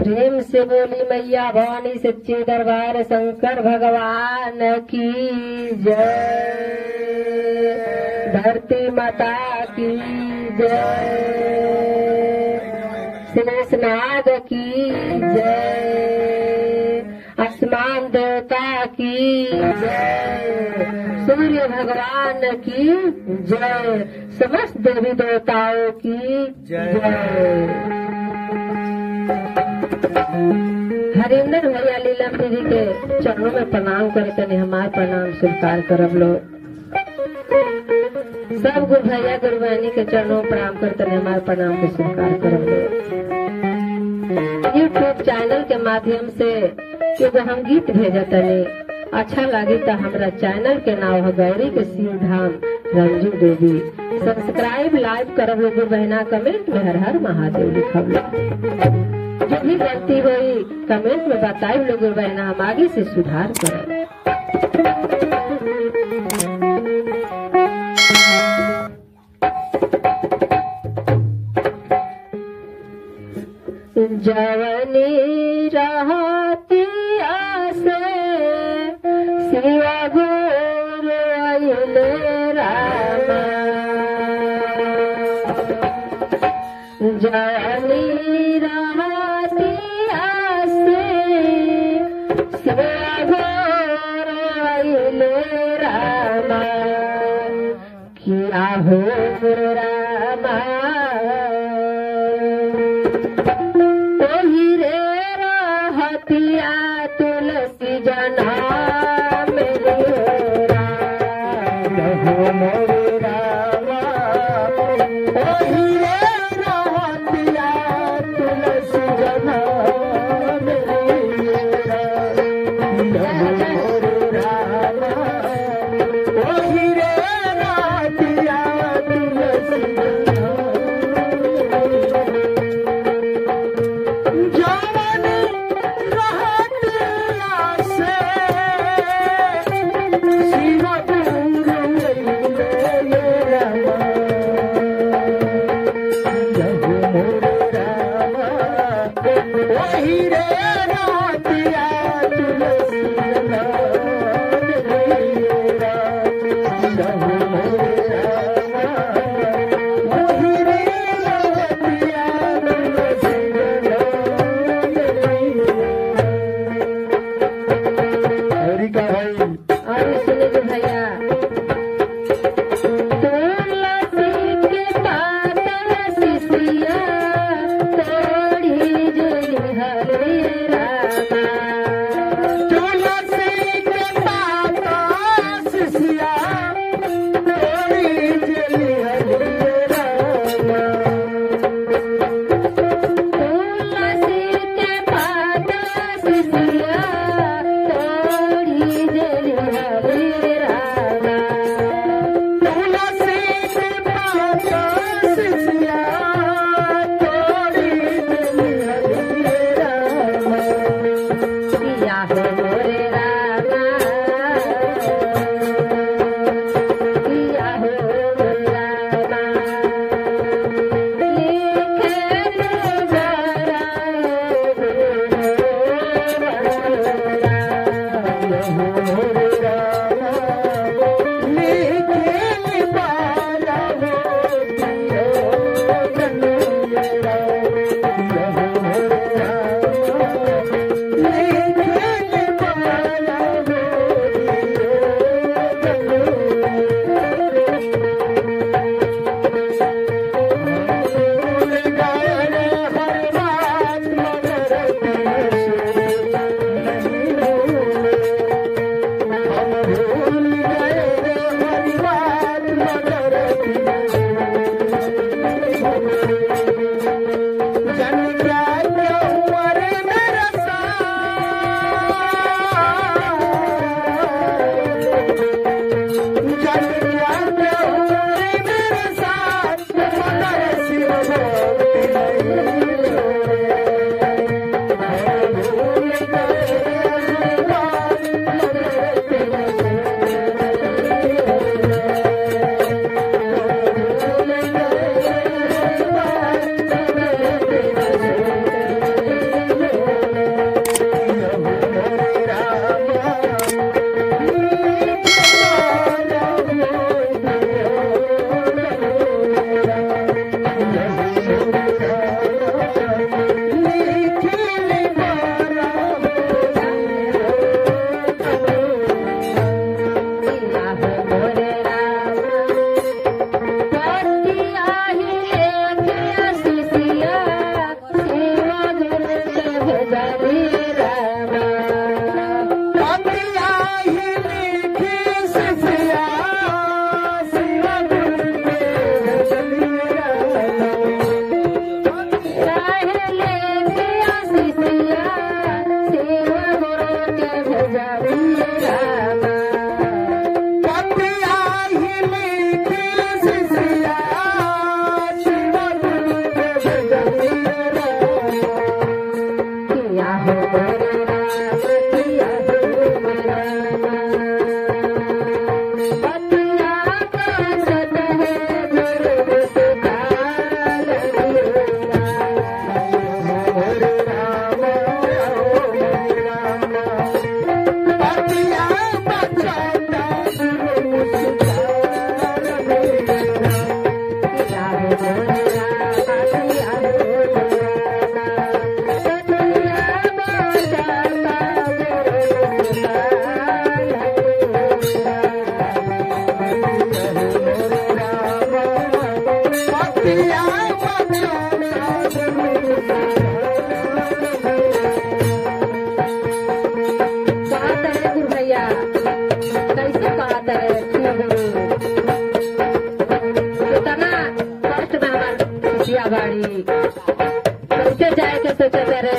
प्रेम से बोली मैया भवानी सच्चे दरबार शंकर भगवान की जय। धरती माता की जय। शेषनाग की जय। आसमान देवता की जय। सूर्य भगवान की जय। समस्त देवी देवताओं की जय। हरिंदर भैया लीलम दीदी के चरणों में प्रणाम करे तनी हमार प्रणाम स्वीकार करब लोग। सब गुरु भैया गुरु बहनी के चरणों में प्रणाम कर तनी हमार प्रणाम के स्वीकार करब लोग। यूट्यूब चैनल के माध्यम से एगो हम गीत भेजा तनी, अच्छा लगी तो हमारा चैनल के नाम है गौरी के शिव धाम रंजू देवी। सब्सक्राइब लाइक करब लोग बहना, कमेंट में हर हर महादेव लिखब लोग। जो भी गलती हुई कमेंट में बताए लोग बहना, हम आगे से सुधार करें। जवनी रहती आसे शिवा गुरु आइले रामा। जवनी रहती आसे शिवा गुरु आइले रामा। किया हो रामा तुलसी जना मेरे राम मोरे रामा। तुलसी जना मेरे रामा। तुलसी किया हो मोरे राम किया हो मेरा पतिया कांचन है गुरु मुस्कान मोरे राम पतिया कांचन गुरु मुस्कान किया हो मोरे कैसे जाए के सोचे तेरे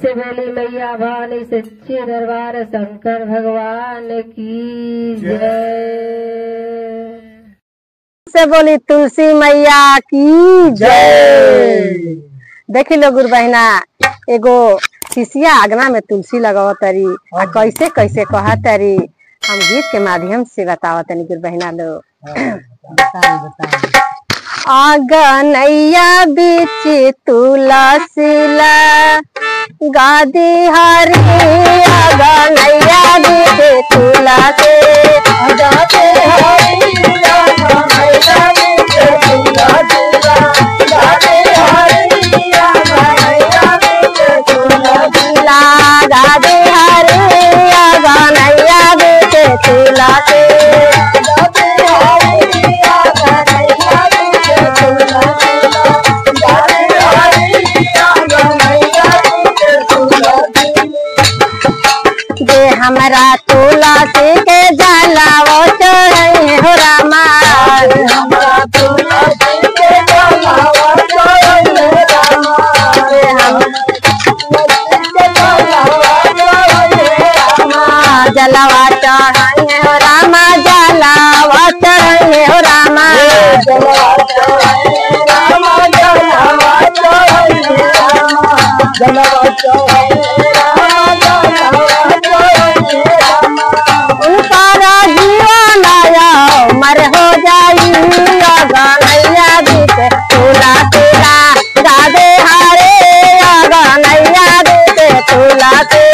से बोली मैया भवानी सच्चे दरबार शंकर भगवान की जय। से बोली तुलसी मैया की जय। देखी लो गुरु बहना एगो शिष्या आगना में तुलसी लगाव तरी कैसे कैसे कहा तरी हम गीत के माध्यम से बतावा तनी गुरु बहना लो। आगनैया बीच तुलसीला गादी हरी आगनैया बीच तुलसी गादी हरी आगनैया बीच तुलसी गादी हरी आगनैया बीच तुलसी गादी हरी आगनैया बीच तुलसी गादी हरी जलवा चढ़ाइए हो रामा जलवा चढ़ाइए हो रामा उनका जीवन आया मर हो जाई गनैया बीते तुला तुला राधे हरे गनैया बीते तुला से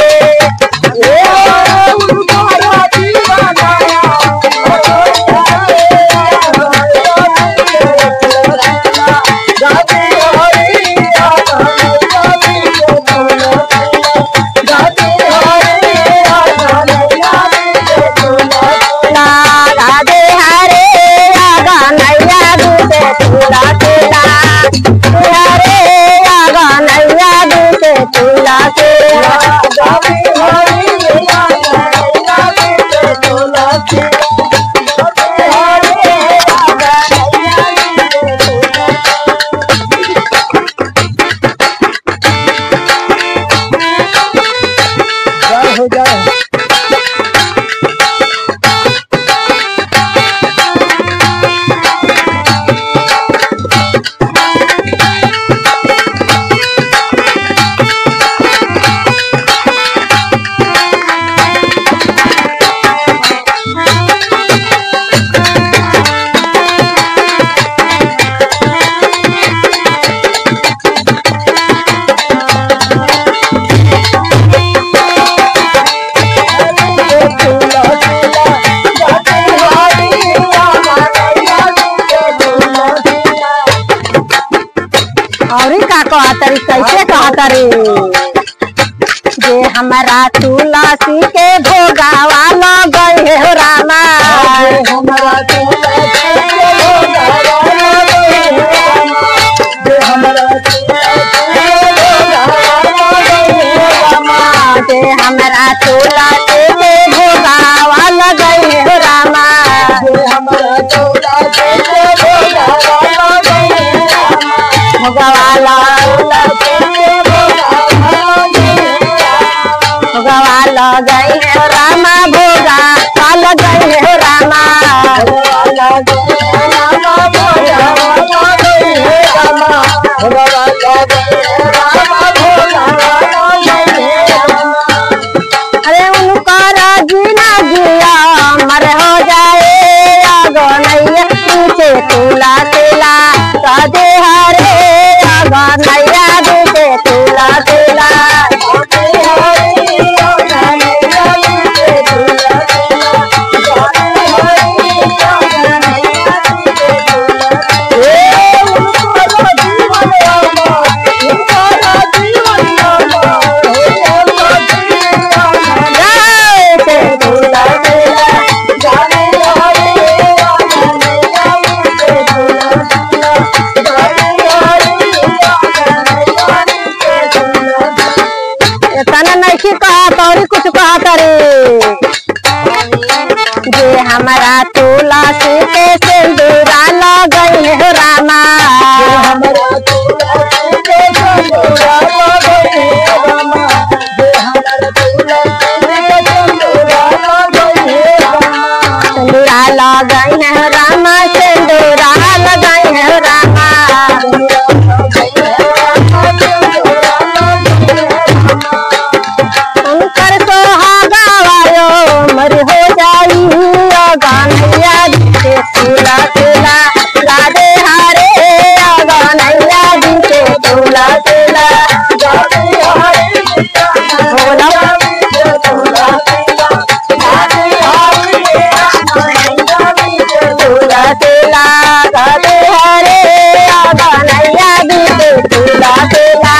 कहतरी कैसे कहतरी जे हमारा तुलसी के भोगावा लगे हो रामा हमारा जे हमारा तुलसी के भोगावा लगे हो रामा भोगावा गई है रामा भोगा पाल गई है रामा अरे उनका जीना जिया मर हो जाए गनैया पीछे तुला तुला कदे हरे गनैया पीछे तुला तुला कुछ कहा करे जे हमारा तुलसी के सिंदूरा लगई है रामा सिंदूरा लगई है रामा सिंदूरा लगई है रामा तुला तुला राधे हरे गनैया बीते तुला तुला तुला तुला राधे हरे गनैया बीते तुला तुला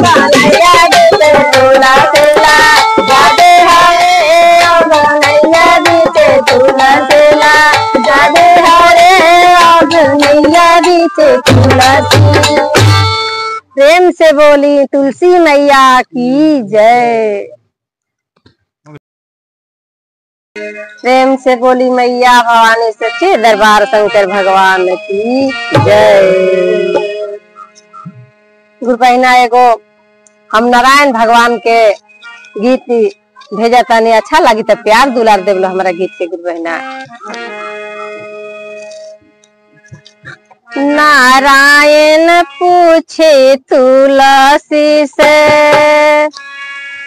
गनैया बीते तुला तुला राधे हरे गनैया बीते तुला तुला राधे हरे गनैया बीते तुला तुला। प्रेम से बोली तुलसी मैया की जय। प्रेम से बोली मैया भवानी सच्चे दरबार शंकर भगवान की जय। गुरु बहिना एगो हम नारायण भगवान के गीत भेजा तानी। अच्छा लगी तो प्यार दुलार देवलो हमारा गीत के गुरु बहना। नारायण पूछे तुलसी से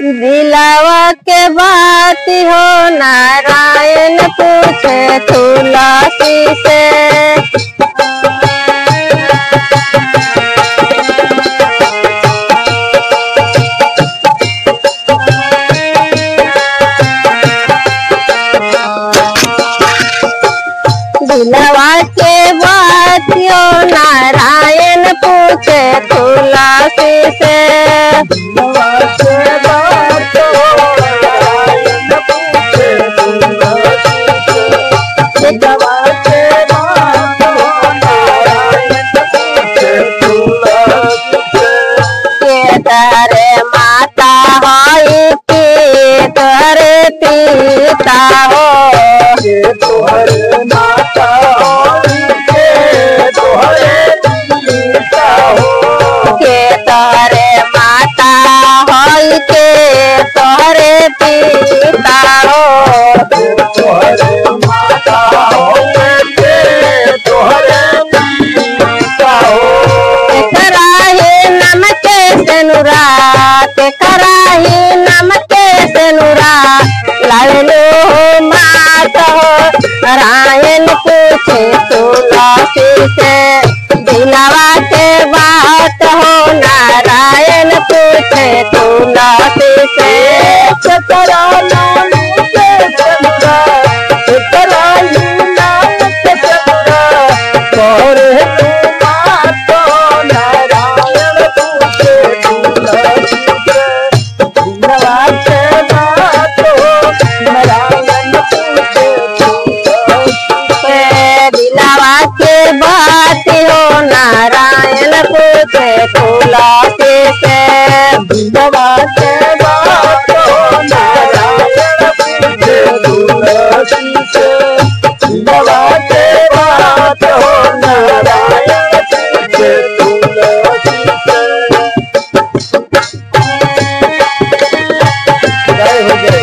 दिलावा के बात हो। नारायण पूछे तुलसी से दिलवा के बात हो। नारायण पूछे तुलसी से तारे माता होई के तोरे पिता हो। तोहरे माता होई के तोहरे पिता हो। के तोहरे माता होई के तोहरे पिता हो। तोहरे माता होई के तोहरे पिता हो। ते कराही नमके सेनुरा लालो मात हो। नारायण पूछे तुलसी से दिलवा के बात हो। नारायण पूछे तुलसी से बात हो। नारायण पूछे तुलसी से दिलवा के बात हो। नारायण पूछे तुलसी से दिलवा के बात हो। नारायण पूछे तुलसी से। जय हो जय।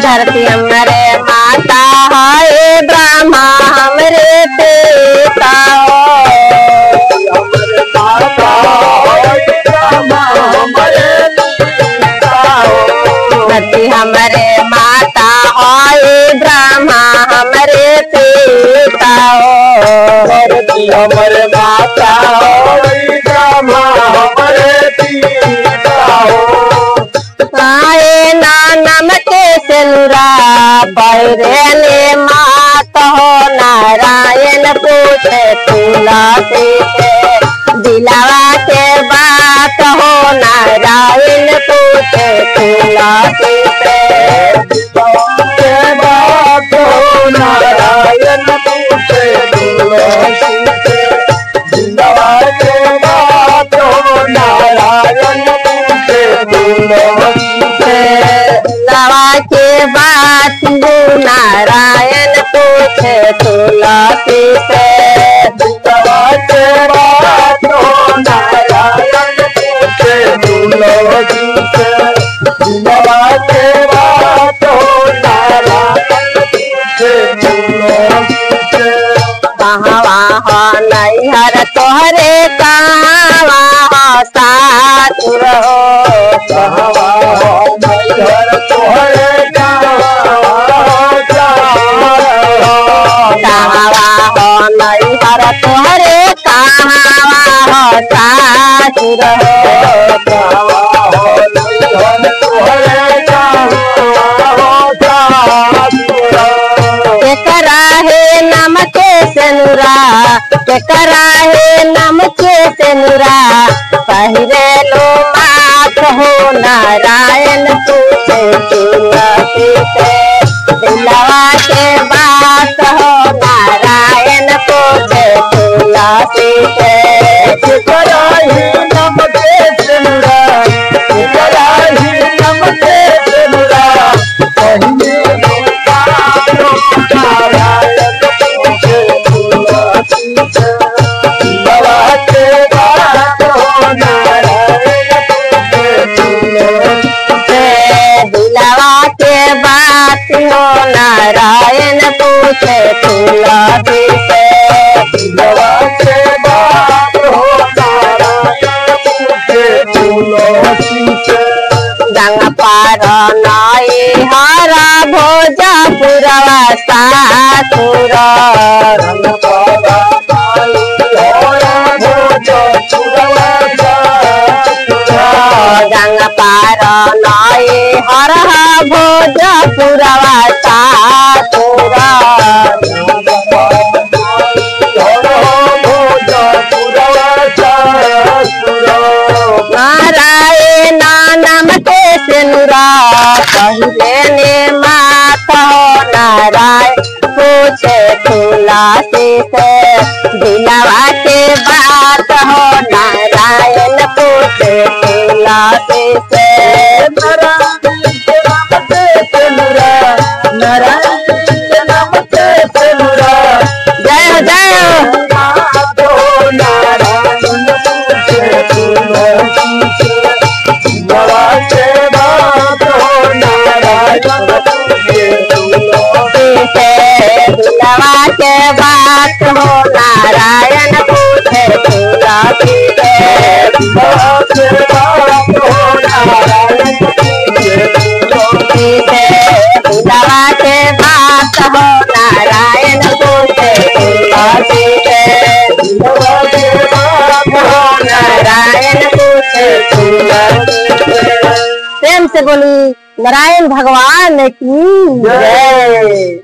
धरती हमारे माता है ब्रह्मा हमरे पिता हो। हमरे माता है ब्रह्मा हमरे पिता हो। धरती हमारे माता है ब्रह्मा हमरे पिता हो। धरती हमारे माता है ब्रह्मा हमरे पिता हो। आए नानम के सेनुरा बैरेले मात हो। नारायण पूछे तुलसी से दिलवा के बात हो। नारायण पूछे तुलसी से दिलवा के बात हो। नारायण पूछे तुलसी से दिलवा के बात हो। नारायण पूछे तुलसी दिलवा के बात हो। नारायण पूछे तुलसी से दिलवा के बात हो। नारायण पूछे तुलसी से दिलवा के बात हो। नारायण पूछे तुलसी से। कहवा हो नैहर तोहरे कहवा हो सासुर हो। कहवा हो नैहर तोहरे नैहर तोहरे कहवा हो सासुर हो। एकरा हे नमके सेनुरा के कराहे नम के सेनुरा पहिरे लो माथ हो नारायण पूछे तुलसी से दिलवा के बात हो नारायण पूछे तुलसी से के कराहे नम के सेनुरा के कराहे नम के सेनुरा पहिरे लो माथ हो नारायण पूछे तुलसी से दिलवा के बात हो नारायण पूछे तुलसी दिलवा के बात हो नारायण पूछे तुलसी से दिलवा के बात हो नारायण पूछे तुलसी से गंगा पार नाई हरा भोजपुरवा सासुर गंगा पार नाई हरा भोजपुरवा गंगा पार नाई हरा भोजपुरवा सासुर नारायण नाम के सेनुरा पहिले ने माथ हो नारायण पूछे तुलसी से दिलवा के बात हो नारायण पूछे तुलसी से जय हो जय दिलवा के बात हो नारायण पूछे तुलसी से दिलवा के बात हो नारायण पूछे तुलसी से दिलवा के बात हो नारायण पूछे तुलसी से दिलवा के बात हो नारायण पूछे तुलसी से प्रेम से बोली नारायण भगवान की जय।